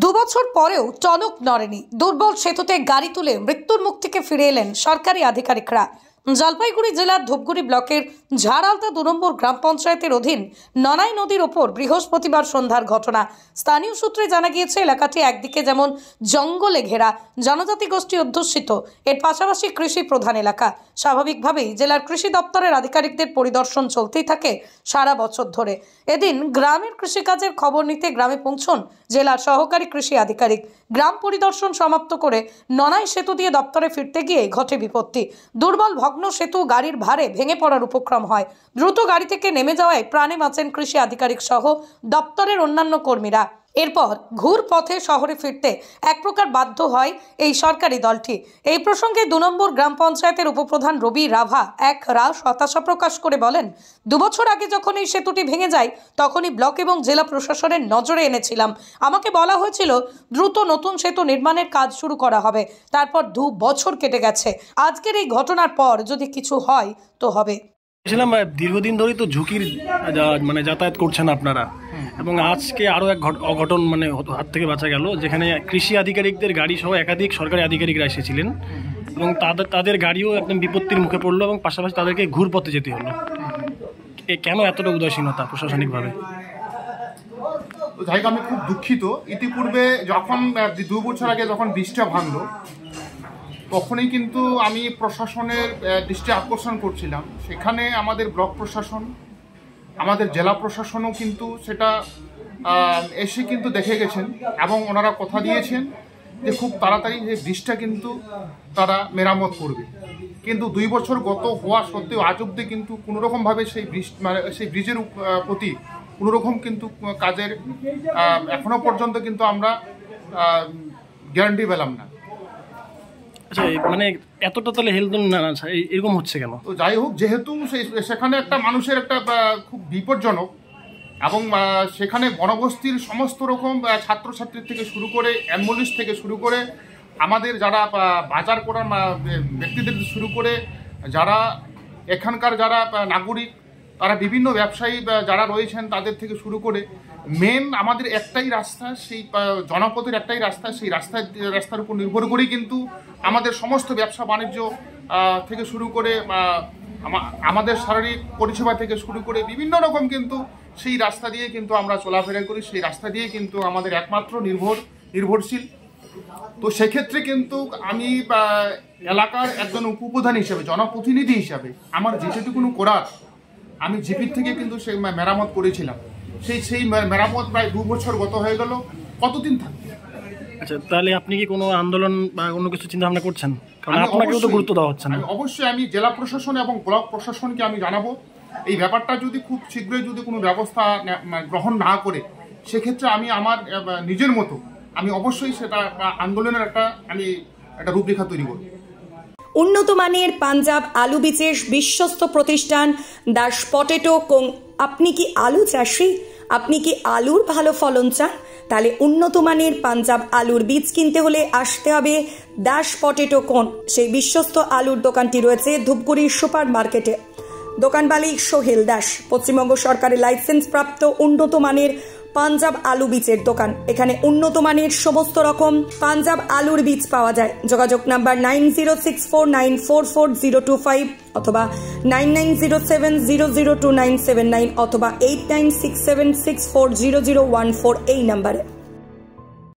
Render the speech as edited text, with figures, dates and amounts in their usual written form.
দুবছর পরেও টনক নড়েনি। দুর্বল সেতুতে গাড়ি তুলে মৃত্যুর মুখ থেকে ফিরে এলেন সরকারি আধিকারিকরা। জলপাইগুড়ি জেলার ধূপগুড়ি ব্লকের ঝাড়ালদা 2 নম্বর গ্রাম পঞ্চায়েতের অধীন ননাই নদীর ওপর বৃহস্পতিবার সন্ধ্যার ঘটনা। স্থানীয় সূত্রে জানা গিয়েছে, এলাকাটি একদিকে যেমন জঙ্গলে ঘেরা, জনজাতি গোষ্ঠী অধ্যুষিত, এর পাশাপাশি কৃষি প্রধান এলাকা। স্বাভাবিকভাবেই জেলার কৃষি দপ্তরের আধিকারিকদের পরিদর্শন চলতেই থাকে সারা বছর ধরে। এদিন গ্রামের কৃষিকাজের খবর নিতে গ্রামে পৌঁছন জেলার সহকারী কৃষি আধিকারিক। গ্রাম পরিদর্শন সমাপ্ত করে ননাই সেতু দিয়ে দপ্তরে ফিরতে গিয়ে ঘটে বিপত্তি। দুর্বল ভগ্ন সেতু গাড়ির ভারে ভেঙে পড়ার উপক্রম হয়। দ্রুত গাড়ি থেকে নেমে যাওয়ায় প্রাণে বাঁচেন কৃষি আধিকারিক সহ দপ্তরের অন্যান্য কর্মীরা। এরপর ঘুর পথে শহরে ফিরতে এক প্রকার বাধ্য হয় এই সরকারি দলটি। এই প্রসঙ্গে 2 নম্বর গ্রাম পঞ্চায়েতের উপপ্রধান রবি রাভা এক রাশ হতাশা প্রকাশ করে বলেন, 2 বছর আগে যখন এই সেতুটি ভেঙে যায় তখনই ব্লক এবং জেলা প্রশাসনের নজরে এনেছিলাম। আমাকে বলা হয়েছিল দ্রুত নতুন সেতু নির্মাণের কাজ শুরু করা হবে। তারপর 2 বছর কেটে গেছে। আজকের এই ঘটনার পর যদি কিছু হয় তো হবে। দীর্ঘদিন ধরেই তো ঝুঁকির যাতায়াত করছেন আপনারা, এবং আজকে আরও এক অঘটন হাত থেকে বাঁচা গেল, যেখানে কৃষি আধিকারিকদের গাড়ি সহ একাধিক সরকারি আধিকারিকরা এসেছিলেন এবং তাদের গাড়িও একদম বিপত্তির মুখে পড়লো এবং পাশাপাশি তাদেরকে ঘুরপথে যেতে হলো। কেন এতটা উদাসীনতা প্রশাসনিকভাবে? যাই হোক, আমি খুব দুঃখিত। ইতিপূর্বে যখন 2 বছর আগে যখন বৃষ্টিটা ভাঙলো, তখনই কিন্তু আমি প্রশাসনের দৃষ্টি আকর্ষণ করছিলাম। সেখানে আমাদের ব্লক প্রশাসন, আমাদের জেলা প্রশাসনও কিন্তু সেটা এসে কিন্তু দেখে গেছেন এবং ওনারা কথা দিয়েছেন যে খুব তাড়াতাড়ি যে ব্রিজটা কিন্তু তারা মেরামত করবে। কিন্তু 2 বছর গত হওয়া সত্ত্বেও আজ অব্দি কিন্তু কোনোরকমভাবে সেই ব্রিজের প্রতি কোনোরকম কিন্তু কাজের এখনো পর্যন্ত কিন্তু আমরা গ্যারান্টি পেলাম না। এতটা তাহলে হেলদোল না এরকম হচ্ছে কেন? তো যাই হোক, যেহেতু সেখানে একটা মানুষের একটা খুব বিপজ্জনক, এবং সেখানে বনবস্তির সমস্ত রকম ছাত্রছাত্রীর থেকে শুরু করে অ্যাম্বুলেন্স থেকে শুরু করে আমাদের যারা বাজার করার ব্যক্তিদের শুরু করে যারা এখানকার যারা নাগরিক, তারা বিভিন্ন ব্যবসায়ী যারা রয়েছেন তাদের থেকে শুরু করে মেন আমাদের একটাই রাস্তা, সেই জনপথের একটাই রাস্তা, সেই রাস্তার উপর নির্ভর করেই কিন্তু আমাদের সমস্ত ব্যবসা বাণিজ্য থেকে শুরু করে আমাদের শারীরিক পরিষেবা থেকে শুরু করে বিভিন্ন রকম কিন্তু সেই রাস্তা দিয়ে কিন্তু আমরা চলাফেরা করি, সেই রাস্তা দিয়ে কিন্তু আমাদের একমাত্র নির্ভরশীল। তো সেক্ষেত্রে কিন্তু আমি এলাকার একজন উপপ্রধান হিসেবে, জনপ্রতিনিধি হিসাবে আমার যেটুকু করার আমি জিপির থেকে কিন্তু সেই মেরামত করেছিলাম। সেই মেরামত প্রায় 2 বছর গত হয়ে গেল। কতদিন থাকবে? আচ্ছা, তাহলে আপনি কি কোনো আন্দোলন বা অন্য কিছু চিন্তা ভাবনা করছেন? কারণ আপনাকেও তো গুরুত্ব দেওয়া হচ্ছে না। অবশ্যই আমি জেলা প্রশাসন এবং ব্লক প্রশাসনকে আমি জানাবো, এই ব্যাপারটা যদি খুব শীঘ্রই যদি কোনো ব্যবস্থা গ্রহণ না করে, সেক্ষেত্রে আমি আমার নিজের মতো আমি অবশ্যই সেটা আন্দোলনের একটা রূপরেখা তৈরি করব। উন্নত মানের পাঞ্জাব আলু বীজের বিশ্বস্ত প্রতিষ্ঠান দাস পটেটো কোং। আপনি কি আলু চাষি? আপনি কি আলুর ভালো ফলন চান? তাহলে উন্নত মানের পাঞ্জাব আলুর বীজ কিনতে হলে আসতে হবে দাস পটেটো কোন। সেই বিশ্বস্ত আলুর দোকানটি রয়েছে ধূপগুড়ির সুপার মার্কেটে। দোকান মালিক সোহেল দাস, পশ্চিমবঙ্গ সরকারের লাইসেন্স প্রাপ্ত উন্নত মানের পাঞ্জাব আলু বীজের দোকান। এখানে উন্নত মানের সমস্ত রকম পাঞ্জাব আলুর বীজ পাওয়া যায়। যোগাযোগ নাম্বার 9064944025 অথবা 9907002979 অথবা 8967640014 এই নাম্বারে।